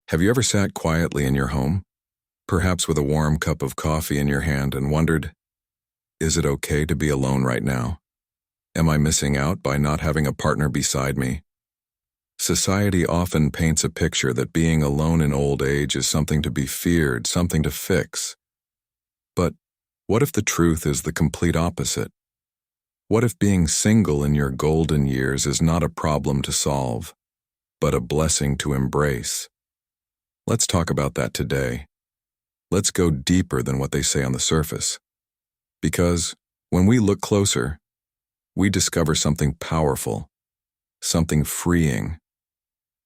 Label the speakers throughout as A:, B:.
A: Have you ever sat quietly in your home, perhaps with a warm cup of coffee in your hand, and wondered, is it okay to be alone right now? Am I missing out by not having a partner beside me? Society often paints a picture that being alone in old age is something to be feared, something to fix. But what if the truth is the complete opposite? What if being single in your golden years is not a problem to solve, but a blessing to embrace? Let's talk about that today. Let's go deeper than what they say on the surface. Because when we look closer, we discover something powerful, something freeing,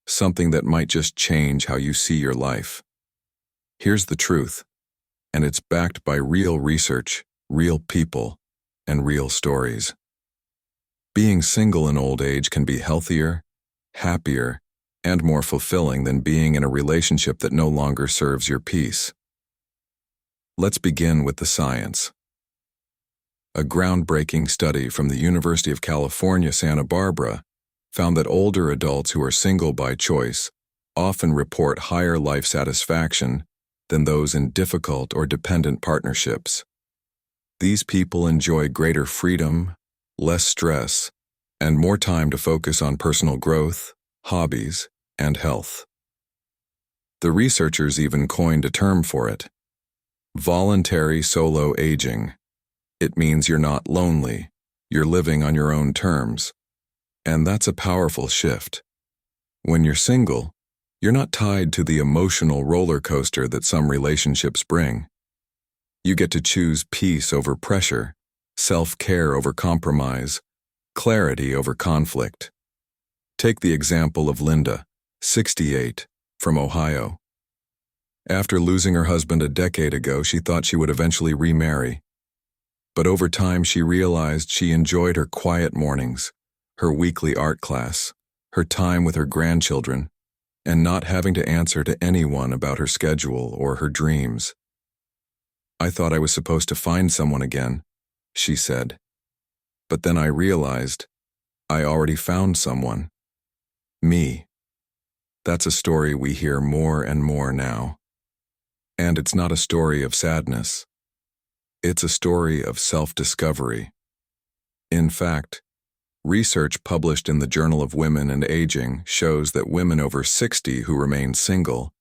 A: something that might just change how you see your life. Here's the truth, and it's backed by real research, real people, and real stories. Being single in old age can be healthier, happier, and more fulfilling than being in a relationship that no longer serves your peace. Let's begin with the science. A groundbreaking study from the University of California, Santa Barbara, found that older adults who are single by choice often report higher life satisfaction than those in difficult or dependent partnerships. These people enjoy greater freedom, less stress, and more time to focus on personal growth, hobbies, and health. The researchers even coined a term for it: voluntary solo aging. It means you're not lonely, you're living on your own terms. And that's a powerful shift. When you're single, you're not tied to the emotional roller coaster that some relationships bring. You get to choose peace over pressure, self-care over compromise, clarity over conflict. Take the example of Linda, 68, from Ohio. After losing her husband a decade ago, she thought she would eventually remarry. But over time, she realized she enjoyed her quiet mornings, her weekly art class, her time with her grandchildren, and not having to answer to anyone about her schedule or her dreams. "I thought I was supposed to find someone again," she said. "But then I realized I already found someone. Me." That's a story we hear more and more now. And it's not a story of sadness. It's a story of self-discovery. In fact, research published in the Journal of Women and Aging shows that women over 60 who remain single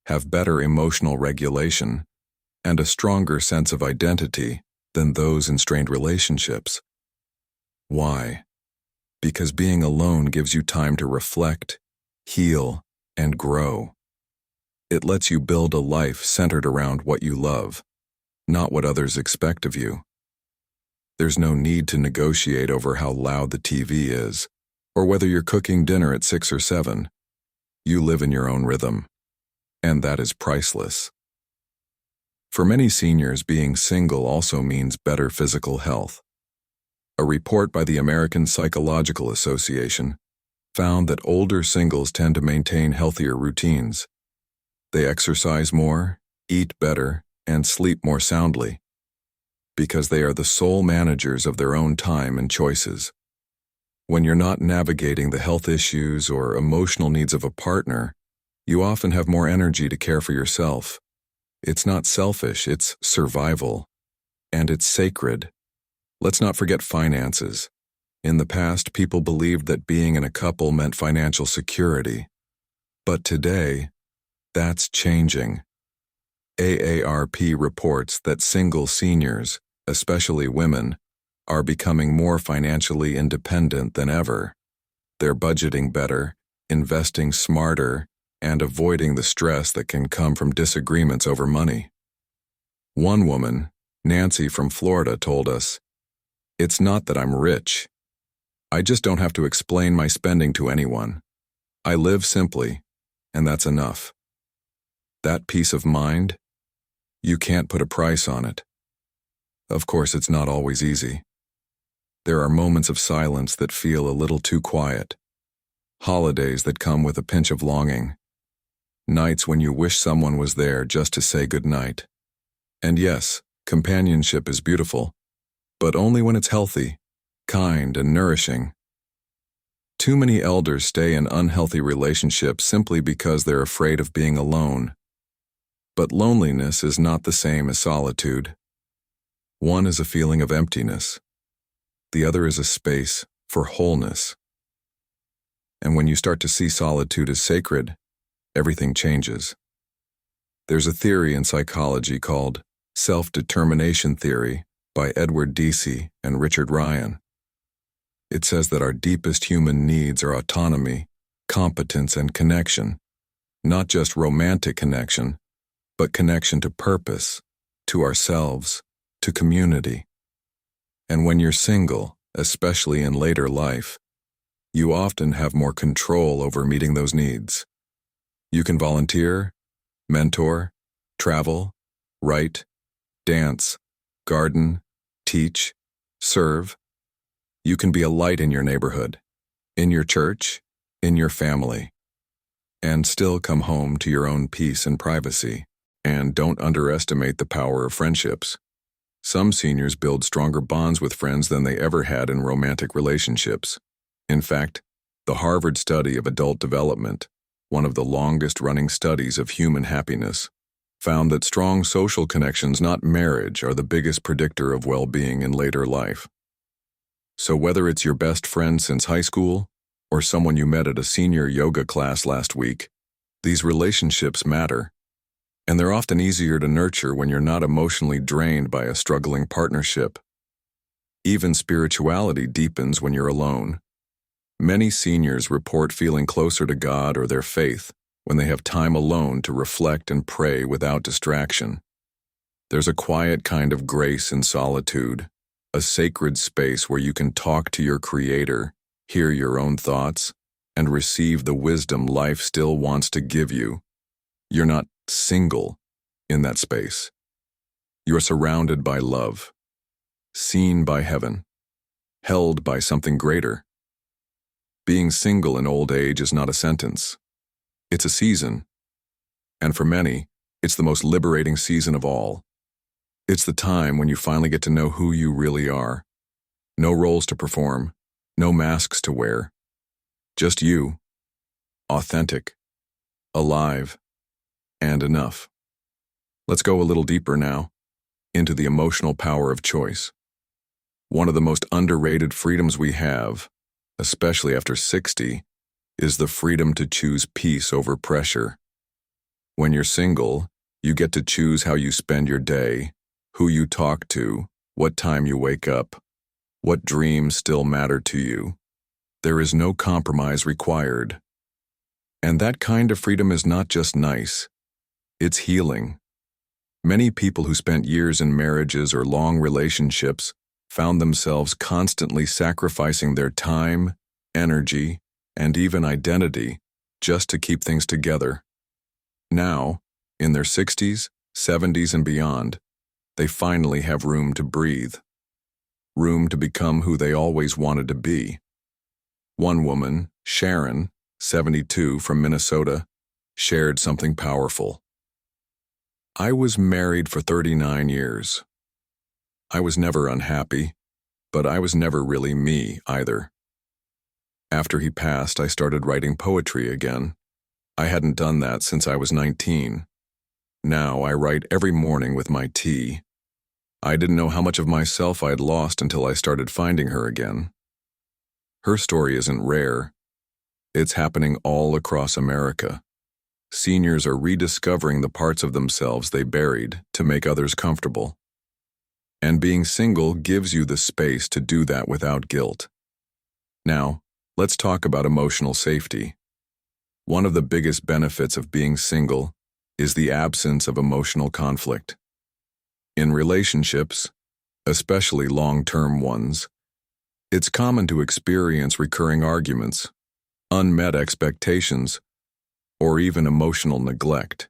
A: have better emotional regulation and a stronger sense of identity than those in strained relationships. Why? Because being alone gives you time to reflect, heal, and grow. It lets you build a life centered around what you love, not what others expect of you. There's no need to negotiate over how loud the TV is, or whether you're cooking dinner at 6 or 7. You live in your own rhythm, and that is priceless. For many seniors, being single also means better physical health. A report by the American Psychological Association found that older singles tend to maintain healthier routines. They exercise more, eat better, and sleep more soundly, because they are the sole managers of their own time and choices. When you're not navigating the health issues or emotional needs of a partner, you often have more energy to care for yourself. It's not selfish, it's survival. And it's sacred. Let's not forget finances. In the past, people believed that being in a couple meant financial security. But today, that's changing. AARP reports that single seniors, especially women, are becoming more financially independent than ever. They're budgeting better, investing smarter, and avoiding the stress that can come from disagreements over money. One woman, Nancy from Florida, told us, "It's not that I'm rich. I just don't have to explain my spending to anyone. I live simply, and that's enough." That peace of mind, you can't put a price on it. Of course, it's not always easy. There are moments of silence that feel a little too quiet, holidays that come with a pinch of longing, nights when you wish someone was there just to say goodnight. And yes, companionship is beautiful, but only when it's healthy, kind, and nourishing. Too many elders stay in unhealthy relationships simply because they're afraid of being alone. But loneliness is not the same as solitude. One is a feeling of emptiness. The other is a space for wholeness. And when you start to see solitude as sacred, everything changes. There's a theory in psychology called self-determination theory by Edward Deci and Richard Ryan. It says that our deepest human needs are autonomy, competence, and connection. Not just romantic connection, but connection to purpose, to ourselves, to community. And when you're single, especially in later life, you often have more control over meeting those needs. You can volunteer, mentor, travel, write, dance, garden, teach, serve. You can be a light in your neighborhood, in your church, in your family, and still come home to your own peace and privacy. And don't underestimate the power of friendships. Some seniors build stronger bonds with friends than they ever had in romantic relationships. In fact, the Harvard study of adult development, one of the longest-running studies of human happiness, found that strong social connections, not marriage, are the biggest predictor of well-being in later life. So whether it's your best friend since high school or someone you met at a senior yoga class last week, these relationships matter. And they're often easier to nurture when you're not emotionally drained by a struggling partnership. Even spirituality deepens when you're alone. Many seniors report feeling closer to God or their faith when they have time alone to reflect and pray without distraction. There's a quiet kind of grace in solitude, a sacred space where you can talk to your Creator, hear your own thoughts, and receive the wisdom life still wants to give you. You're not single in that space. You're surrounded by love, seen by heaven, held by something greater. Being single in old age is not a sentence. It's a season. And for many, it's the most liberating season of all. It's the time when you finally get to know who you really are. No roles to perform, no masks to wear. Just you, authentic, alive, and enough. Let's go a little deeper now, into the emotional power of choice. One of the most underrated freedoms we have, especially after 60, is the freedom to choose peace over pressure. When you're single, you get to choose how you spend your day, who you talk to, what time you wake up, what dreams still matter to you. There is no compromise required. And that kind of freedom is not just nice, it's healing. Many people who spent years in marriages or long relationships found themselves constantly sacrificing their time, energy, and even identity just to keep things together. Now, in their 60s, 70s, and beyond, they finally have room to breathe. Room to become who they always wanted to be. One woman, Sharon, 72, from Minnesota, shared something powerful. I was married for 39 years. I was never unhappy, but I was never really me either. After he passed, I started writing poetry again. I hadn't done that since I was 19. Now I write every morning with my tea. I didn't know how much of myself I'd lost until I started finding her again. Her story isn't rare. It's happening all across America. Seniors are rediscovering the parts of themselves they buried to make others comfortable. And being single gives you the space to do that without guilt. Now, let's talk about emotional safety. One of the biggest benefits of being single is the absence of emotional conflict. In relationships, especially long-term ones, it's common to experience recurring arguments, unmet expectations, or even emotional neglect.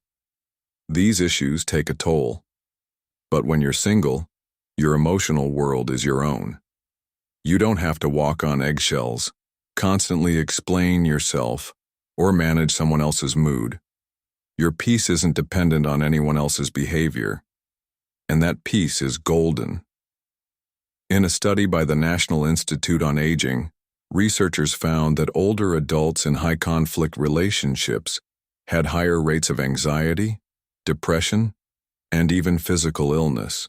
A: These issues take a toll. But when you're single, your emotional world is your own. You don't have to walk on eggshells, constantly explain yourself, or manage someone else's mood. Your peace isn't dependent on anyone else's behavior, and that peace is golden. In a study by the National Institute on Aging, Researchers found that older adults in high-conflict relationships had higher rates of anxiety, depression, and even physical illness.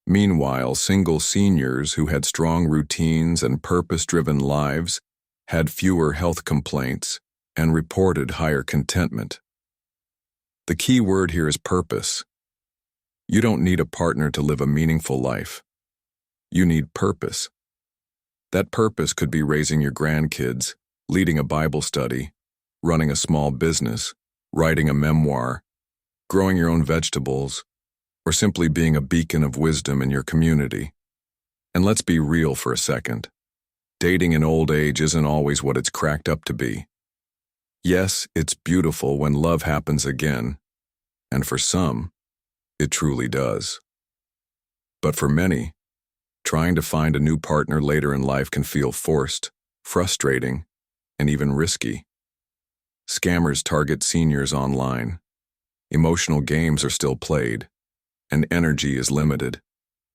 A: Meanwhile, single seniors who had strong routines and purpose-driven lives had fewer health complaints and reported higher contentment. The key word here is purpose. You don't need a partner to live a meaningful life. You need purpose. That purpose could be raising your grandkids, leading a Bible study, running a small business, writing a memoir, growing your own vegetables, or simply being a beacon of wisdom in your community. And let's be real for a second. Dating in old age isn't always what it's cracked up to be. Yes, it's beautiful when love happens again, and for some, it truly does. But for many, trying to find a new partner later in life can feel forced, frustrating, and even risky. Scammers target seniors online. Emotional games are still played, and energy is limited.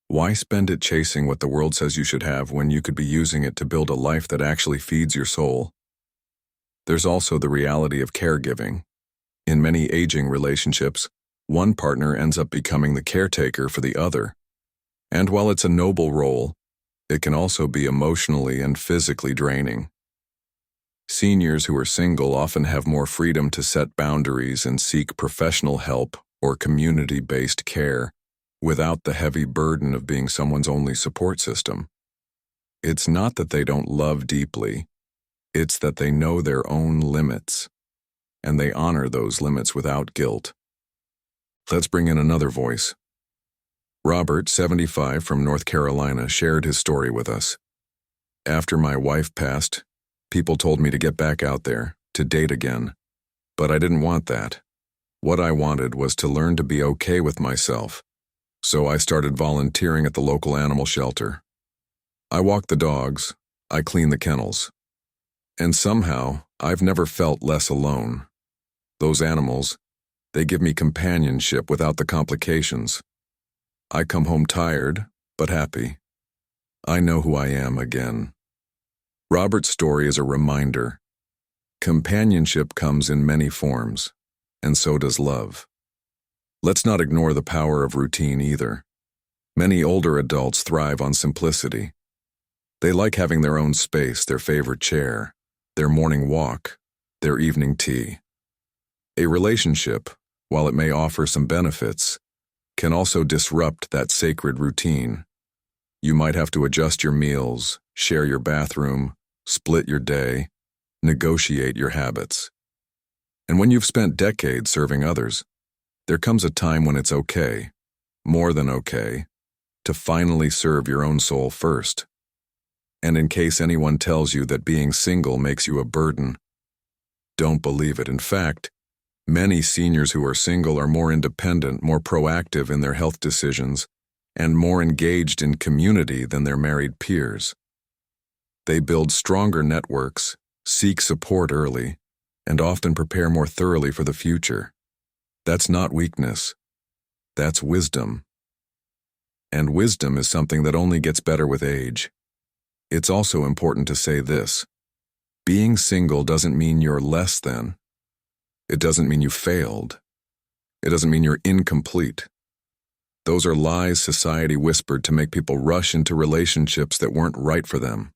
A: Why spend it chasing what the world says you should have when you could be using it to build a life that actually feeds your soul? There's also the reality of caregiving. In many aging relationships, one partner ends up becoming the caretaker for the other. And while it's a noble role, it can also be emotionally and physically draining. Seniors who are single often have more freedom to set boundaries and seek professional help or community-based care without the heavy burden of being someone's only support system. It's not that they don't love deeply, it's that they know their own limits, and they honor those limits without guilt. Let's bring in another voice. Robert, 75, from North Carolina, shared his story with us. After my wife passed, people told me to get back out there, to date again. But I didn't want that. What I wanted was to learn to be okay with myself. So I started volunteering at the local animal shelter. I walk the dogs, I clean the kennels. And somehow, I've never felt less alone. Those animals, they give me companionship without the complications. I come home tired, but happy. I know who I am again. Robert's story is a reminder. Companionship comes in many forms, and so does love. Let's not ignore the power of routine either. Many older adults thrive on simplicity. They like having their own space, their favorite chair, their morning walk, their evening tea. A relationship, while it may offer some benefits, can also disrupt that sacred routine. You might have to adjust your meals, share your bathroom, split your day, negotiate your habits. And when you've spent decades serving others, there comes a time when it's okay, more than okay, to finally serve your own soul first. And in case anyone tells you that being single makes you a burden, don't believe it. In fact, many seniors who are single are more independent, more proactive in their health decisions, and more engaged in community than their married peers. They build stronger networks, seek support early, and often prepare more thoroughly for the future. That's not weakness. That's wisdom. And wisdom is something that only gets better with age. It's also important to say this. Being single doesn't mean you're less than. It doesn't mean you failed. It doesn't mean you're incomplete. Those are lies society whispered to make people rush into relationships that weren't right for them.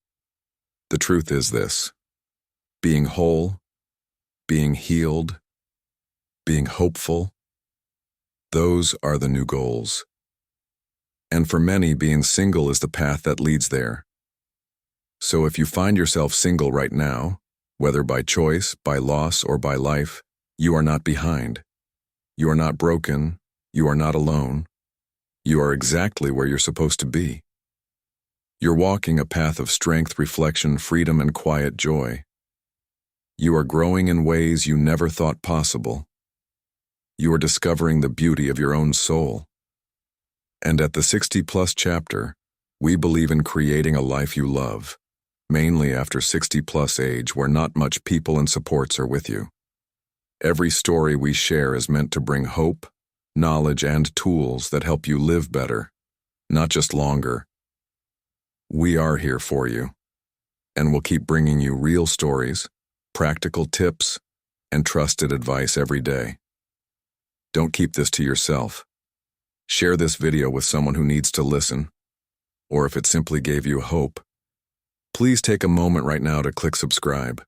A: The truth is this. Being whole, being healed, being hopeful, those are the new goals. And for many, being single is the path that leads there. So if you find yourself single right now, whether by choice, by loss, or by life, you are not behind. You are not broken. You are not alone. You are exactly where you're supposed to be. You're walking a path of strength, reflection, freedom, and quiet joy. You are growing in ways you never thought possible. You are discovering the beauty of your own soul. And at the 60-plus chapter, we believe in creating a life you love, mainly after 60-plus age where not much people and supports are with you. Every story we share is meant to bring hope, knowledge, and tools that help you live better, not just longer. We are here for you. and we'll keep bringing you real stories, practical tips, and trusted advice every day. Don't keep this to yourself. Share this video with someone who needs to listen, or if it simply gave you hope, please take a moment right now to click subscribe.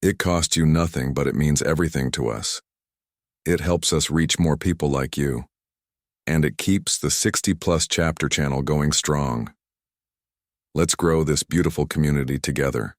A: It costs you nothing, but it means everything to us. It helps us reach more people like you, and it keeps the 60+ chapter channel going strong. Let's grow this beautiful community together.